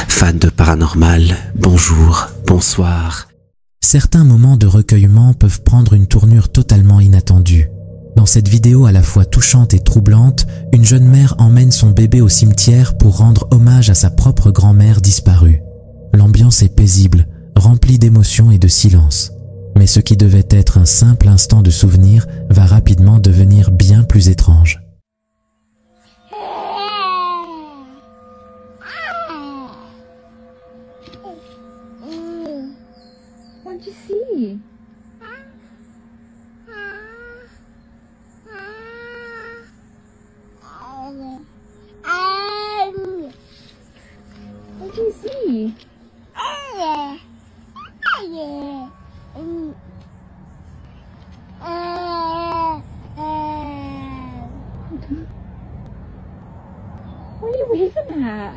Fans de paranormal, bonjour, bonsoir. Certains moments de recueillement peuvent prendre une tournure totalement inattendue. Dans cette vidéo à la fois touchante et troublante, une jeune mère emmène son bébé au cimetière pour rendre hommage à sa propre grand-mère disparue. L'ambiance est paisible, remplie d'émotions et de silence. Mais ce qui devait être un simple instant de souvenir va rapidement devenir bien plus étrange. What'd you see? What'd you see? What are you waving at?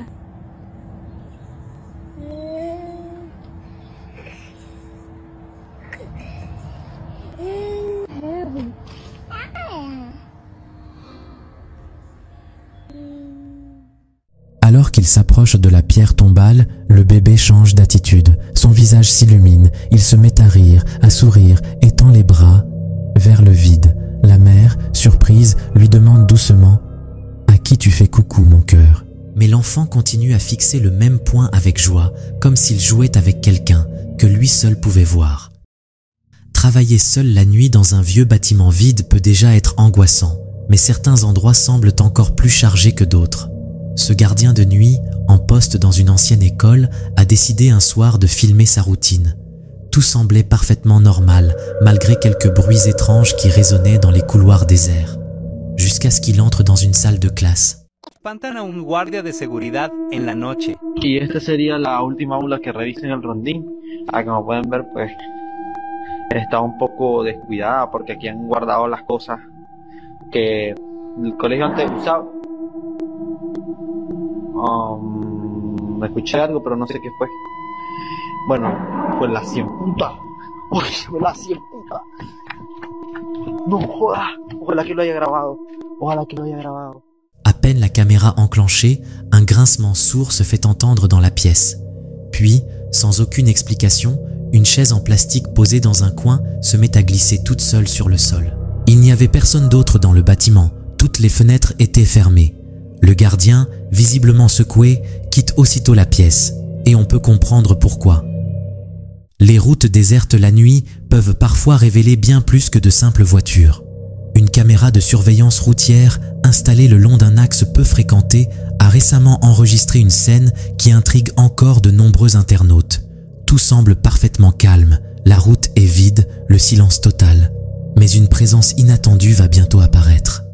Alors qu'il s'approche de la pierre tombale, le bébé change d'attitude. Son visage s'illumine, il se met à rire, à sourire, et tend les bras vers le vide. La mère, surprise, lui demande doucement « À qui tu fais coucou, mon cœur ?» Mais l'enfant continue à fixer le même point avec joie, comme s'il jouait avec quelqu'un que lui seul pouvait voir. Travailler seul la nuit dans un vieux bâtiment vide peut déjà être angoissant, mais certains endroits semblent encore plus chargés que d'autres. Ce gardien de nuit, en poste dans une ancienne école, a décidé un soir de filmer sa routine. Tout semblait parfaitement normal, malgré quelques bruits étranges qui résonnaient dans les couloirs déserts, jusqu'à ce qu'il entre dans une salle de classe. Espantan a un guardia de seguridad en la noche. Y esta sería la última aula que revisen el rondín. Como pueden ver, pues está un poco descuidada porque aquí han guardado las cosas que el colegio antes usaba. Escuché algo, pero no sé qué fue. Bueno, fue la 100 puta. Uy, fue la 100 puta. No joda. Ojalá que lo haya grabado. Ojalá que lo haya grabado. À peine la caméra enclenchée, un grincement sourd se fait entendre dans la pièce. Puis, sans aucune explication, une chaise en plastique posée dans un coin se met à glisser toute seule sur le sol. Il n'y avait personne d'autre dans le bâtiment, toutes les fenêtres étaient fermées. Le gardien, visiblement secoué, quitte aussitôt la pièce, et on peut comprendre pourquoi. Les routes désertes la nuit peuvent parfois révéler bien plus que de simples voitures. Une caméra de surveillance routière installée le long d'un axe peu fréquenté a récemment enregistré une scène qui intrigue encore de nombreux internautes. Tout semble parfaitement calme, la route est vide, le silence total. Mais une présence inattendue va bientôt apparaître.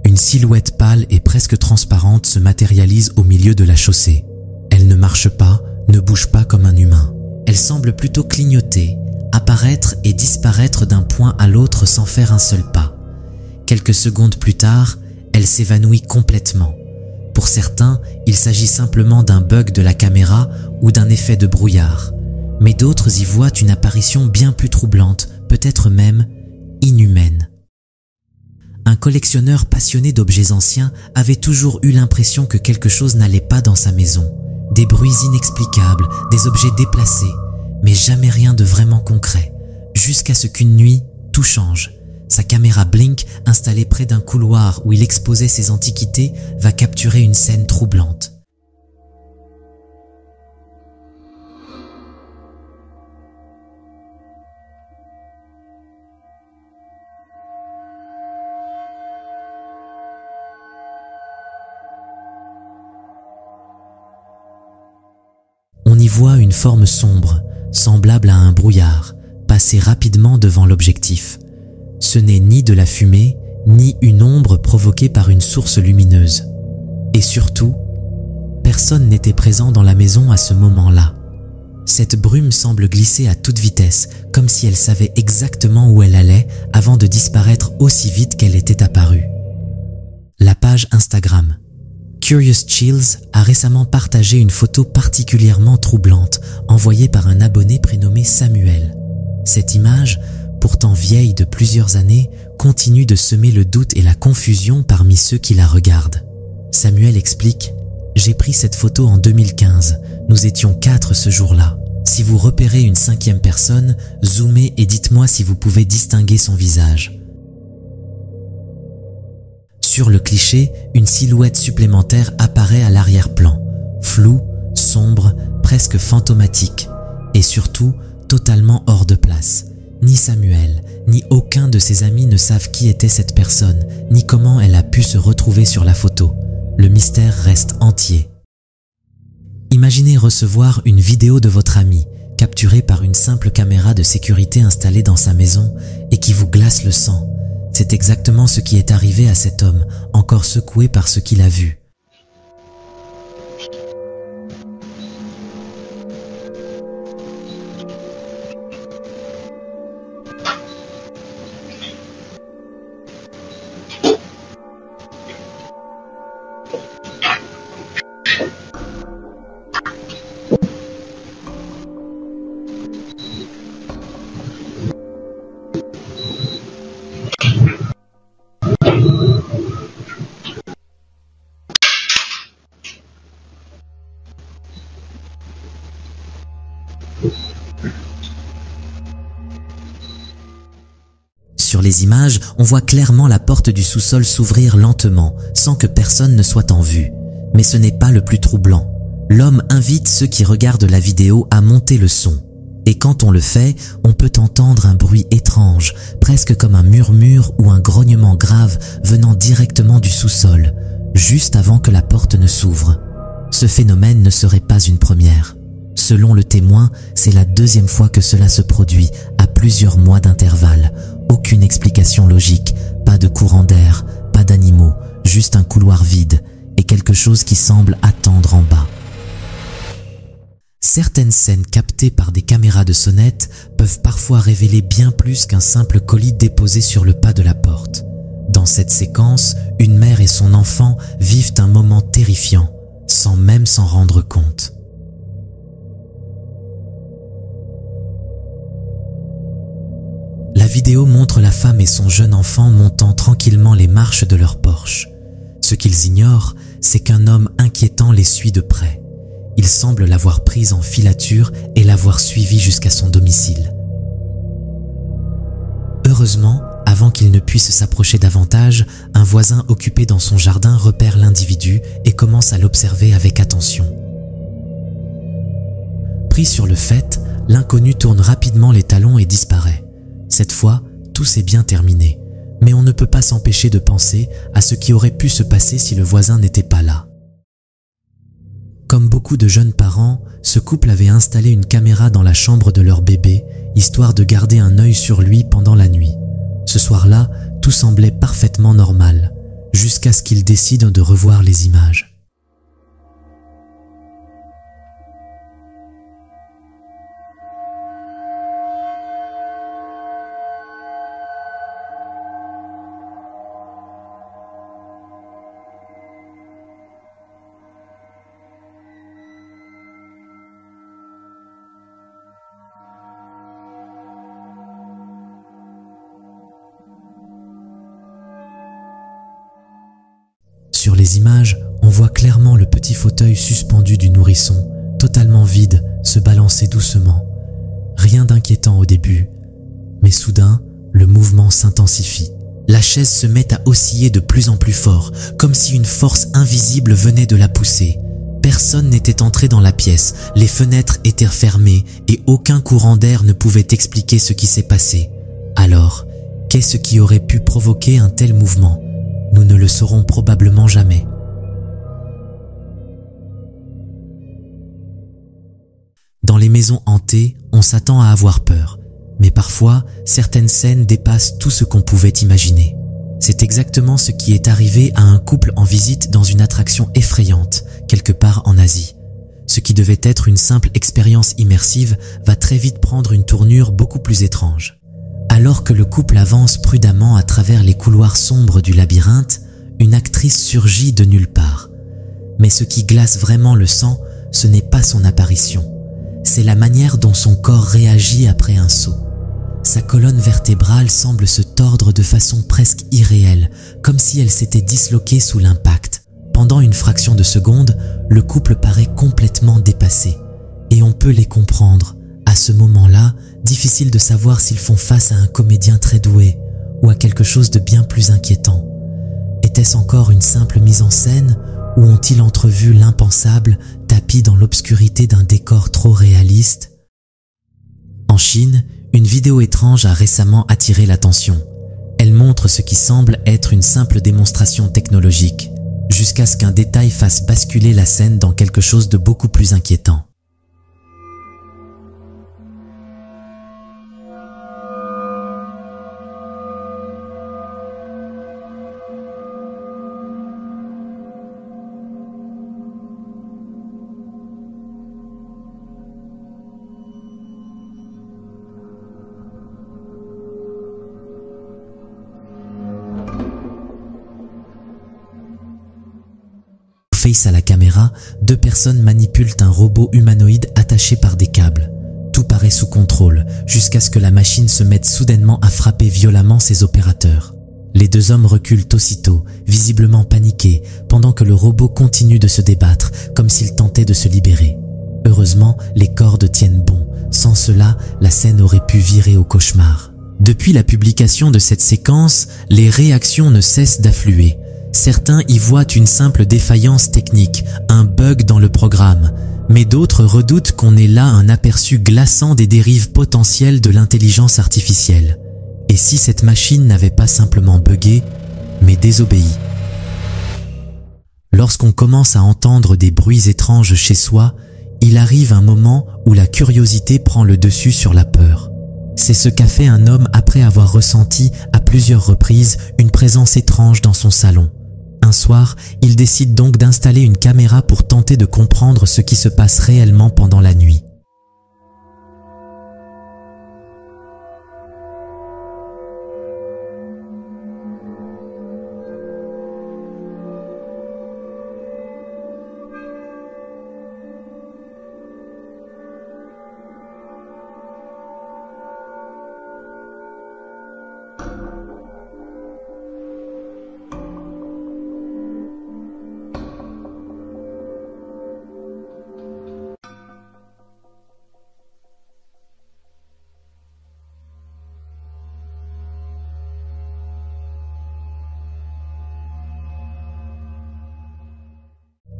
Une silhouette pâle et presque transparente se matérialise au milieu de la chaussée. Elle ne marche pas, ne bouge pas comme un humain. Elle semble plutôt clignoter, apparaître et disparaître d'un point à l'autre sans faire un seul pas. Quelques secondes plus tard, elle s'évanouit complètement. Pour certains, il s'agit simplement d'un bug de la caméra ou d'un effet de brouillard. Mais d'autres y voient une apparition bien plus troublante, peut-être même inhumaine. Un collectionneur passionné d'objets anciens avait toujours eu l'impression que quelque chose n'allait pas dans sa maison. Des bruits inexplicables, des objets déplacés, mais jamais rien de vraiment concret. Jusqu'à ce qu'une nuit, tout change. Sa caméra Blink, installée près d'un couloir où il exposait ses antiquités, va capturer une scène troublante. On y voit une forme sombre, semblable à un brouillard, passer rapidement devant l'objectif. Ce n'est ni de la fumée, ni une ombre provoquée par une source lumineuse. Et surtout, personne n'était présent dans la maison à ce moment-là. Cette brume semble glisser à toute vitesse, comme si elle savait exactement où elle allait avant de disparaître aussi vite qu'elle était apparue. La page Instagram Curious Chills a récemment partagé une photo particulièrement troublante envoyée par un abonné prénommé Samuel. Cette image, pourtant vieille de plusieurs années, continue de semer le doute et la confusion parmi ceux qui la regardent. Samuel explique « J'ai pris cette photo en 2015, nous étions 4 ce jour-là. Si vous repérez une 5e personne, zoomez et dites-moi si vous pouvez distinguer son visage. » Sur le cliché, une silhouette supplémentaire apparaît à l'arrière-plan, floue, sombre, presque fantomatique, et surtout totalement hors de place. Ni Samuel, ni aucun de ses amis ne savent qui était cette personne, ni comment elle a pu se retrouver sur la photo. Le mystère reste entier. Imaginez recevoir une vidéo de votre ami, capturée par une simple caméra de sécurité installée dans sa maison et qui vous glace le sang. C'est exactement ce qui est arrivé à cet homme, encore secoué par ce qu'il a vu. Sur les images, on voit clairement la porte du sous-sol s'ouvrir lentement, sans que personne ne soit en vue. Mais ce n'est pas le plus troublant. L'homme invite ceux qui regardent la vidéo à monter le son. Et quand on le fait, on peut entendre un bruit étrange, presque comme un murmure ou un grognement grave venant directement du sous-sol, juste avant que la porte ne s'ouvre. Ce phénomène ne serait pas une première. Selon le témoin, c'est la 2e fois que cela se produit, à plusieurs mois d'intervalle. Aucune explication logique, pas de courant d'air, pas d'animaux, juste un couloir vide et quelque chose qui semble attendre en bas. Certaines scènes captées par des caméras de sonnette peuvent parfois révéler bien plus qu'un simple colis déposé sur le pas de la porte. Dans cette séquence, une mère et son enfant vivent un moment terrifiant, sans même s'en rendre compte. La vidéo montre la femme et son jeune enfant montant tranquillement les marches de leur Porsche. Ce qu'ils ignorent, c'est qu'un homme inquiétant les suit de près. Il semble l'avoir prise en filature et l'avoir suivie jusqu'à son domicile. Heureusement, avant qu'il ne puisse s'approcher davantage, un voisin occupé dans son jardin repère l'individu et commence à l'observer avec attention. Pris sur le fait, l'inconnu tourne rapidement les talons et disparaît. Cette fois, tout s'est bien terminé, mais on ne peut pas s'empêcher de penser à ce qui aurait pu se passer si le voisin n'était pas là. Comme beaucoup de jeunes parents, ce couple avait installé une caméra dans la chambre de leur bébé, histoire de garder un œil sur lui pendant la nuit. Ce soir-là, tout semblait parfaitement normal, jusqu'à ce qu'ils décident de revoir les images. Sur les images, on voit clairement le petit fauteuil suspendu du nourrisson, totalement vide, se balancer doucement. Rien d'inquiétant au début, mais soudain, le mouvement s'intensifie. La chaise se met à osciller de plus en plus fort, comme si une force invisible venait de la pousser. Personne n'était entré dans la pièce, les fenêtres étaient fermées et aucun courant d'air ne pouvait expliquer ce qui s'est passé. Alors, qu'est-ce qui aurait pu provoquer un tel mouvement ? Nous ne le saurons probablement jamais. Dans les maisons hantées, on s'attend à avoir peur, mais parfois, certaines scènes dépassent tout ce qu'on pouvait imaginer. C'est exactement ce qui est arrivé à un couple en visite dans une attraction effrayante, quelque part en Asie. Ce qui devait être une simple expérience immersive va très vite prendre une tournure beaucoup plus étrange. Alors que le couple avance prudemment à travers les couloirs sombres du labyrinthe, une actrice surgit de nulle part. Mais ce qui glace vraiment le sang, ce n'est pas son apparition. C'est la manière dont son corps réagit après un saut. Sa colonne vertébrale semble se tordre de façon presque irréelle, comme si elle s'était disloquée sous l'impact. Pendant une fraction de seconde, le couple paraît complètement dépassé. Et on peut les comprendre. À ce moment-là, difficile de savoir s'ils font face à un comédien très doué ou à quelque chose de bien plus inquiétant. Était-ce encore une simple mise en scène ou ont-ils entrevu l'impensable tapi dans l'obscurité d'un décor trop réaliste? En Chine, une vidéo étrange a récemment attiré l'attention. Elle montre ce qui semble être une simple démonstration technologique, jusqu'à ce qu'un détail fasse basculer la scène dans quelque chose de beaucoup plus inquiétant. Face à la caméra, deux personnes manipulent un robot humanoïde attaché par des câbles. Tout paraît sous contrôle, jusqu'à ce que la machine se mette soudainement à frapper violemment ses opérateurs. Les deux hommes reculent aussitôt, visiblement paniqués, pendant que le robot continue de se débattre, comme s'il tentait de se libérer. Heureusement, les cordes tiennent bon. Sans cela, la scène aurait pu virer au cauchemar. Depuis la publication de cette séquence, les réactions ne cessent d'affluer. Certains y voient une simple défaillance technique, un bug dans le programme, mais d'autres redoutent qu'on ait là un aperçu glaçant des dérives potentielles de l'intelligence artificielle. Et si cette machine n'avait pas simplement buggé, mais désobéi? Lorsqu'on commence à entendre des bruits étranges chez soi, il arrive un moment où la curiosité prend le dessus sur la peur. C'est ce qu'a fait un homme après avoir ressenti à plusieurs reprises une présence étrange dans son salon. Un soir, il décide donc d'installer une caméra pour tenter de comprendre ce qui se passe réellement pendant la nuit.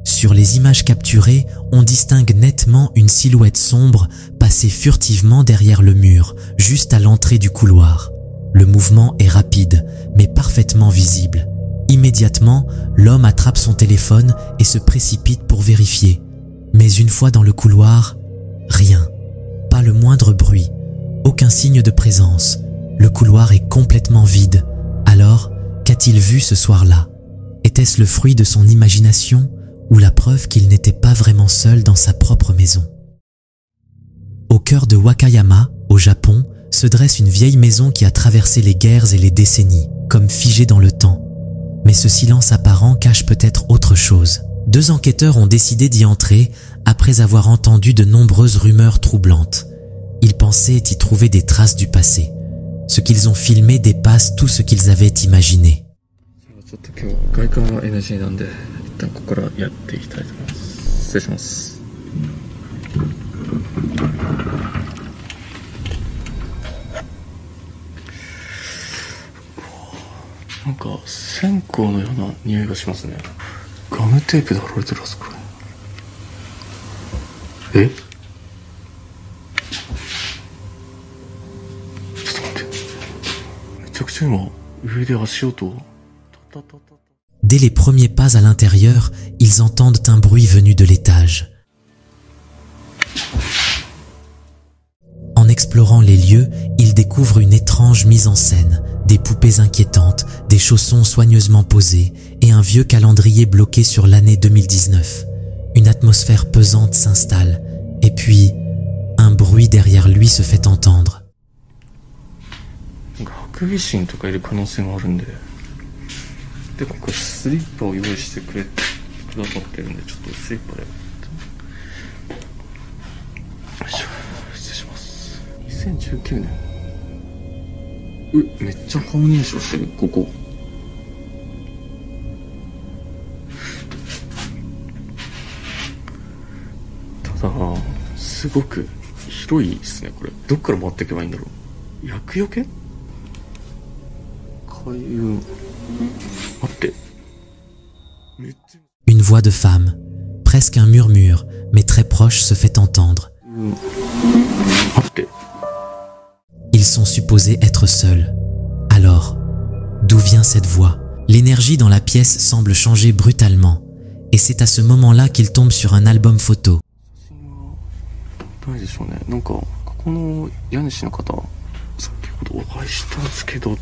Sur les images capturées, on distingue nettement une silhouette sombre passer furtivement derrière le mur, juste à l'entrée du couloir. Le mouvement est rapide, mais parfaitement visible. Immédiatement, l'homme attrape son téléphone et se précipite pour vérifier. Mais une fois dans le couloir, rien. Pas le moindre bruit, aucun signe de présence. Le couloir est complètement vide. Alors, qu'a-t-il vu ce soir-là? Était-ce le fruit de son imagination ou la preuve qu'il n'était pas vraiment seul dans sa propre maison? Au cœur de Wakayama, au Japon, se dresse une vieille maison qui a traversé les guerres et les décennies, comme figée dans le temps. Mais ce silence apparent cache peut-être autre chose. Deux enquêteurs ont décidé d'y entrer après avoir entendu de nombreuses rumeurs troublantes. Ils pensaient y trouver des traces du passé. Ce qu'ils ont filmé dépasse tout ce qu'ils avaient imaginé. ちょっと今日外観は NG なんで一旦ここからやっていきたいと思います。失礼します。なんか線香のような匂いがしますね。ガムテープで貼られてるはずこれ。え？ちょっと待って。めちゃくちゃ今上で足音を。Dès les premiers pas à l'intérieur, ils entendent un bruit venu de l'étage. En explorant les lieux, ils découvrent une étrange mise en scène. Des poupées inquiétantes, des chaussons soigneusement posés et un vieux calendrier bloqué sur l'année 2019. Une atmosphère pesante s'installe et puis un bruit derrière lui se fait entendre. ハクビシンとかいる可能性もあるんで、でここスリッパを用意してくださってるんで、ちょっとスリッパで。よいしょ、失礼します。2019年。めっちゃ顔認証してる、ここ。ただ、すごく広いですね、これ。どっから回っていけばいいんだろう。厄除け？開運。待って。めっちゃ。Une voix de femme, presque un murmure, mais très proche, se fait entendre. 待って。Ils sont supposés être seuls. Alors, d'où vient cette voix? L'énergie dans la pièce semble changer brutalement, et c'est à ce moment-là qu'il tombe sur un album photo. ないでしょうね。なんかここの家主の方、先ほどお会いしたんですけど、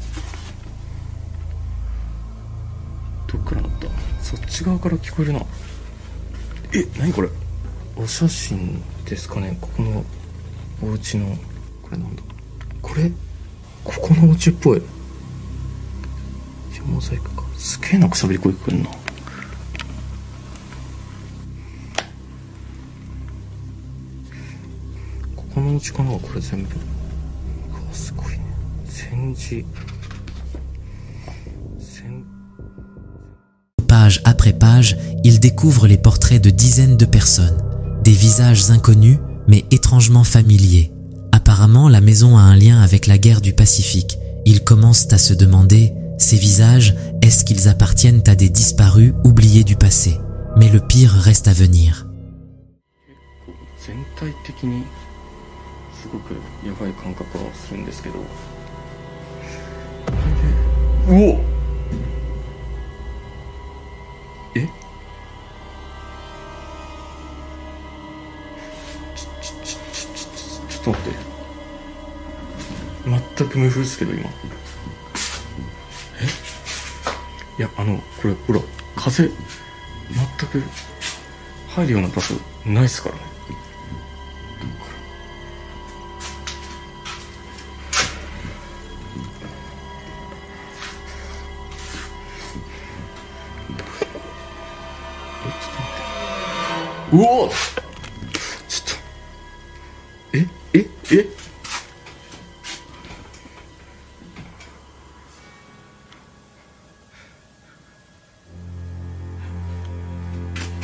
どっからだった？そっち側から聞こえるな。何これ？お写真ですかね。ここのお家の、これなんだ？これ？ここのお家っぽい。モザイクか。すげえなんか喋り声くんな。ここのうちかな、これ全部。うわ、すごいね。Page après page, il découvre les portraits de dizaines de personnes. Des visages inconnus, mais étrangement familiers. Apparemment, la maison a un lien avec la guerre du Pacifique. Ils commencent à se demander, ces visages, est-ce qu'ils appartiennent à des disparus oubliés du passé? Mais le pire reste à venir. 全体的にすごくやばい感覚はするんですけど。うおっ！ちょっと待って。全く無風ですけど今。いや、これほら、風全く入るような場所ないっすからね。うおっ！ちょっと。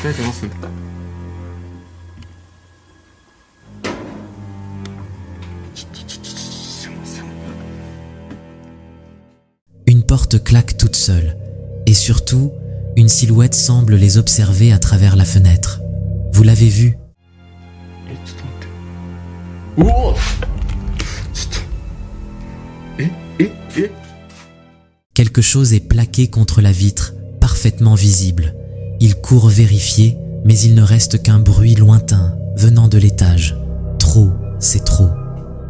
出てます？すいません。Une porte claque toute seule, et surtout, une silhouette semble les observer à travers la fenêtre. Vous l'avez vu? ちょっと待って。うおっ！ちょっと。Quelque chose est plaqué contre la vitre, parfaitement visible. Il court vérifier, mais il ne reste qu'un bruit lointain, venant de l'étage. Trop, c'est trop.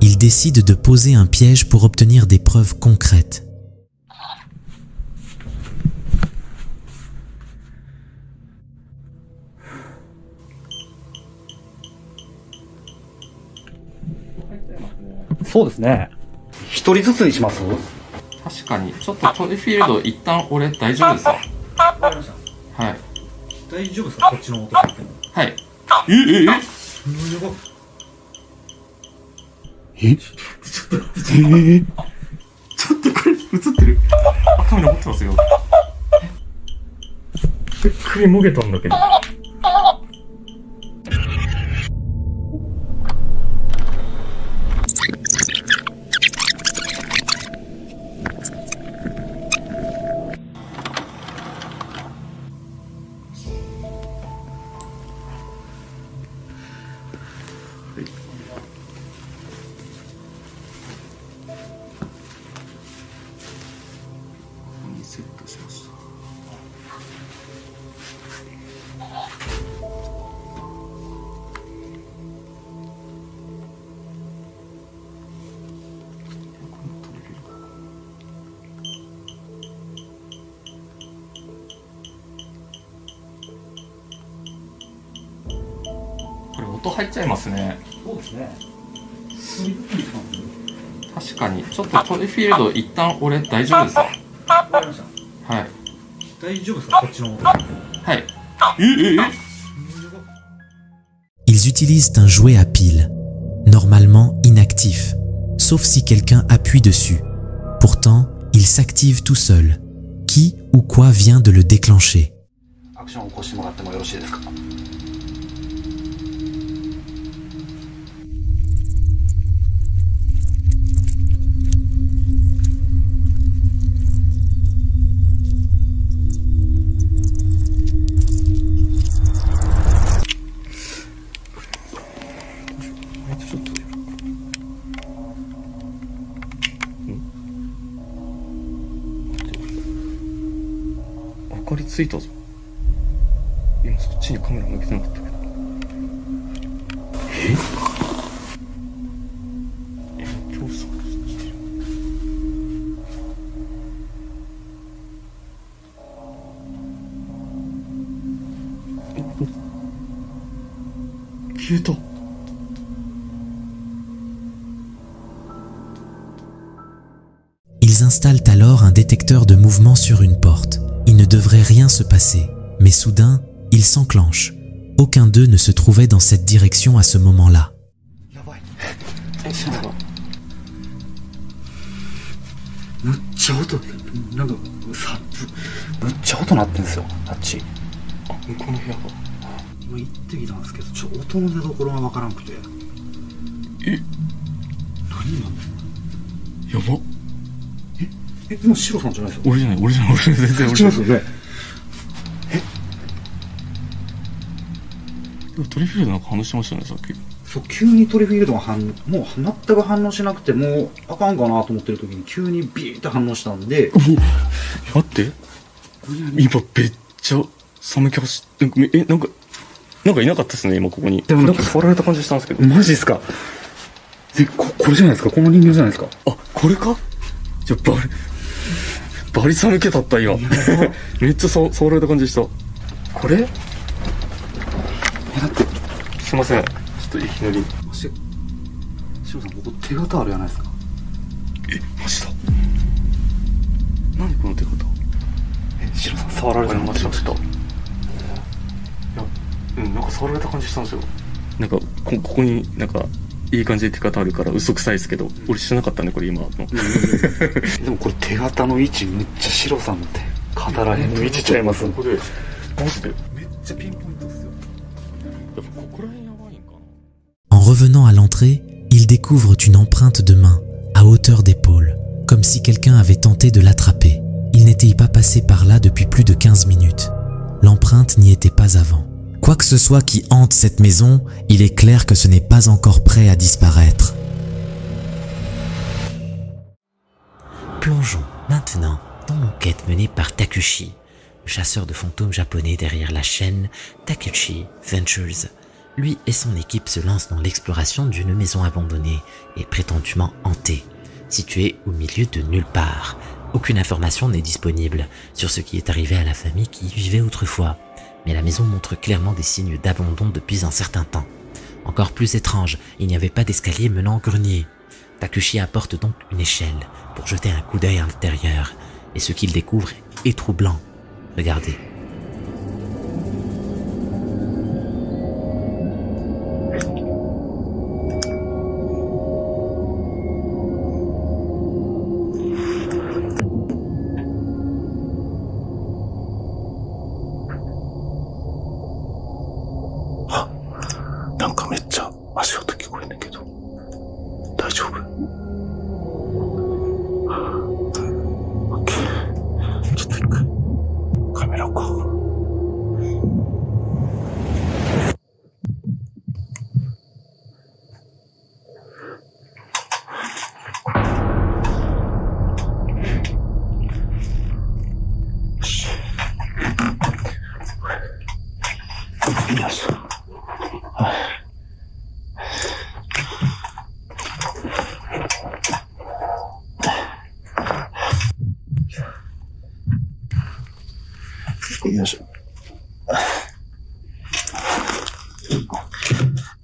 Il décide de poser un piège pour obtenir des preuves concrètes. «一人ずつにします?» 確かに。ちょっとトイフィールド一旦俺大丈夫ですよ。はい。大丈夫ですか？こっちの音入っても。はい。ちょっとこれ映ってる？カメラ持ってますよ。首もげたんだけど。セットしました。これ音入っちゃいますね。そうですね。確かに。ちょっとトリフィールド一旦俺大丈夫ですか？わかりました。はい。大丈夫ですかこっちの音。はい。Ils utilisent un jouet à pile, normalement inactif, sauf si quelqu'un appuie dessus. Pourtant, il s'active tout seul. Qui ou quoi vient de le déclencher? アクションを起こしてもらってもよろしいですか？明かりついたぞ。今そっちにカメラ向けてなかったけど。今日さ消えた。Ils installent alors un détecteur de mouvement sur une porte. Il ne devrait rien se passer, mais soudain, il s'enclenche. Aucun d'eux ne se trouvait dans cette direction à ce moment-là. やばい。むっちゃ音、なんかさ、むっちゃ音鳴ってんですよ、あっち。あ、向こうの部屋が。今行ってきたんですけど、音の出所がわからんくて。え、何今の？やば。今シロさんじゃないですよ。俺じゃない、全然俺じゃない。違いますよね。トリフィールドなんか反応してましたね、さっき。そう、急にトリフィールドがもう全く反応しなくて、もうあかんかなと思ってる時に急にビーって反応したんで。待って。今めっちゃ寒気走って、なんかいなかったですね、今ここに。でもなんか触られた感じしたんですけど。マジですか？これじゃないですか？この人形じゃないですか？あ、これか？じゃバリ寒気だった今。めっちゃ触られた感じした。これ？だって、すいません。ちょっといきなり。シロさん、ここ手形あるじゃないですか。マジだ。何この手形？シロさん、触られてました。いや、なんか触られた感じしたんですよ。なんかここになんかいい感じで手形あるから嘘くさいですけど、俺知らなかったねこれ今の。でもこれ手形の位置めっちゃシロさんの手肩らへんの位置ちゃいます。ここでマジでめっちゃピンポイントっすよ。やっぱここら辺やばいんかな。En revenant à l'entrée, ils découvrent une empreinte de main, à hauteur d'épaule, comme si quelqu'un avait tenté de l'attraper. Ils n'étaient pas passés par là depuis plus de 15 minutes. L'empreinte n'y était pas avant. Quoi que ce soit qui hante cette maison, il est clair que ce n'est pas encore prêt à disparaître. Plongeons maintenant dans l'enquête menée par Takushi, le chasseur de fantômes japonais derrière la chaîne Takushi Ventures. Lui et son équipe se lancent dans l'exploration d'une maison abandonnée et prétendument hantée, située au milieu de nulle part. Aucune information n'est disponible sur ce qui est arrivé à la famille qui y vivait autrefois, mais la maison montre clairement des signes d'abandon depuis un certain temps. Encore plus étrange, il n'y avait pas d'escalier menant au grenier. Takushi apporte donc une échelle pour jeter un coup d'œil à l'intérieur, et ce qu'il découvre est troublant. Regardez.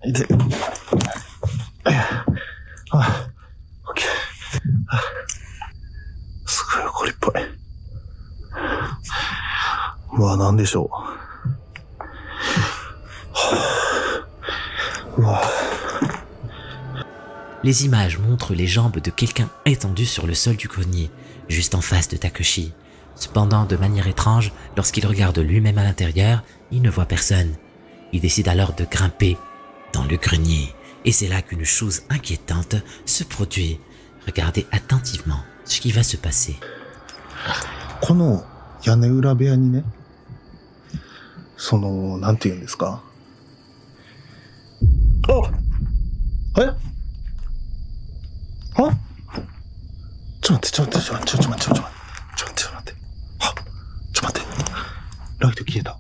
痛い。あ、オッケー。すごい怒りっぽい。うわ、なんでしょう。うわ。Les images montrent les jambes de quelqu'un étendu sur le sol du grenier, juste en face de Takeshi. Cependant, de manière étrange, lorsqu'il regarde lui-même à l'intérieur, il ne voit personne. Il décide alors de grimper dans le grenier. Et c'est là qu'une chose inquiétante se produit. Regardez attentivement ce qui va se passer. この屋根裏部屋にね、なんて言うんですか。あ、え？は？ちょっと待って。は？ちょっと待って。ライト消えた。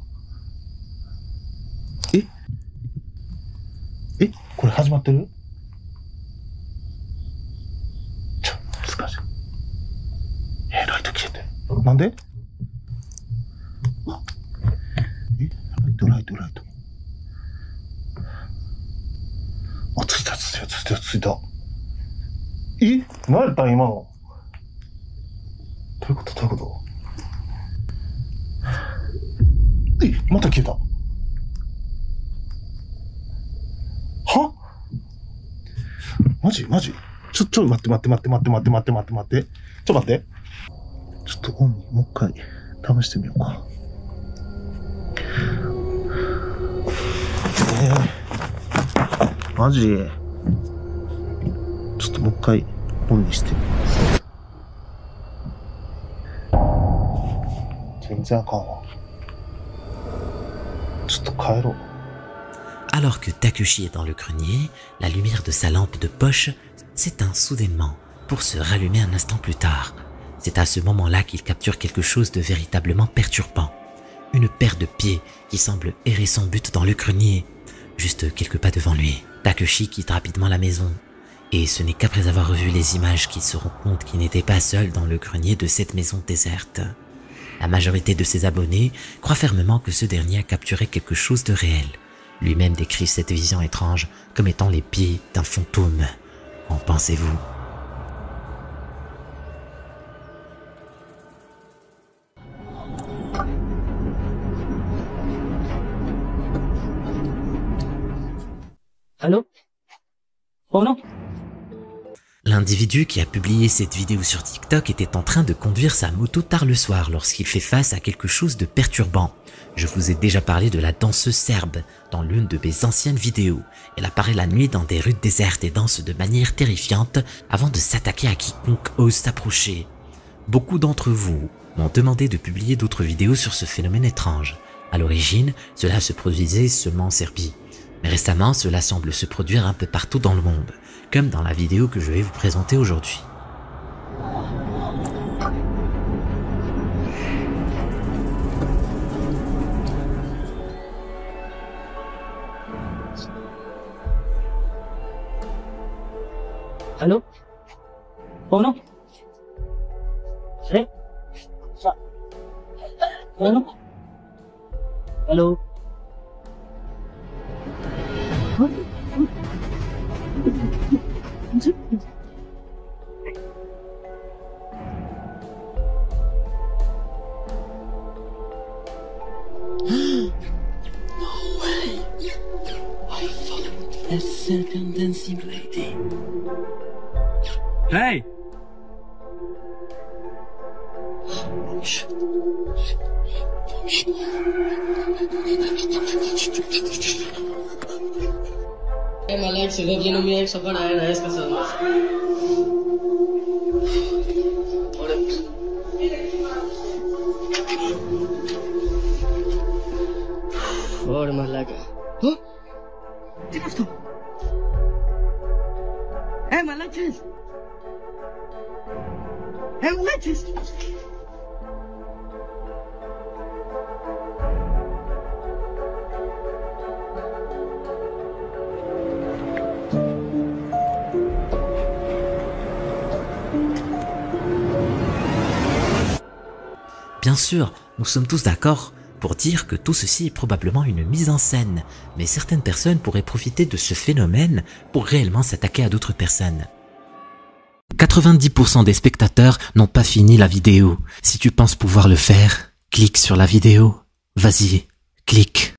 え？これ始まってる？難しい。ライト消えてる。なんで？ライト。あ、ついた。何やったん今の。どういうこと？また消えた。は？マジちょ待って。ちょっと待って。ちょっとオンにもう一回試してみようか。マジ？ちょっともう一回オンにしてみます。全然あかんわ。ちょっと帰ろう。Alors que Takeshi est dans le grenier, la lumière de sa lampe de poche s'éteint soudainement pour se rallumer un instant plus tard. C'est à ce moment-là qu'il capture quelque chose de véritablement perturbant. Une paire de pieds qui semble errer sans but dans le grenier, juste quelques pas devant lui. Takeshi quitte rapidement la maison. Et ce n'est qu'après avoir revu les images qu'il se rend compte qu'il n'était pas seul dans le grenier de cette maison déserte. La majorité de ses abonnés croient fermement que ce dernier a capturé quelque chose de réel. Lui-même décrit cette vision étrange comme étant les pieds d'un fantôme. En pensez-vous? Allô? Oh non? L'individu qui a publié cette vidéo sur TikTok était en train de conduire sa moto tard le soir lorsqu'il fait face à quelque chose de perturbant. Je vous ai déjà parlé de la danseuse serbe dans l'une de mes anciennes vidéos. Elle apparaît la nuit dans des rues désertes et danse de manière terrifiante avant de s'attaquer à quiconque ose s'approcher. Beaucoup d'entre vous m'ont demandé de publier d'autres vidéos sur ce phénomène étrange. À l'origine, cela se produisait seulement en Serbie. Mais récemment, cela semble se produire un peu partout dans le monde, comme dans la vidéo que je vais vous présenter aujourd'hui. Allô? Oh non? Eh? Ça? Oh non? Allô? That second dancing lady. Hey! Hey, malak, siguro yun umiyak sa kanayan na ka sa Or malaga. Huh? Sino to? Hey, malachis! Hey, malachis! Bien sûr, nous sommes tous d'accord pour dire que tout ceci est probablement une mise en scène, mais certaines personnes pourraient profiter de ce phénomène pour réellement s'attaquer à d'autres personnes. 90% des spectateurs n'ont pas fini la vidéo. Si tu penses pouvoir le faire, clique sur la vidéo. Vas-y, clique.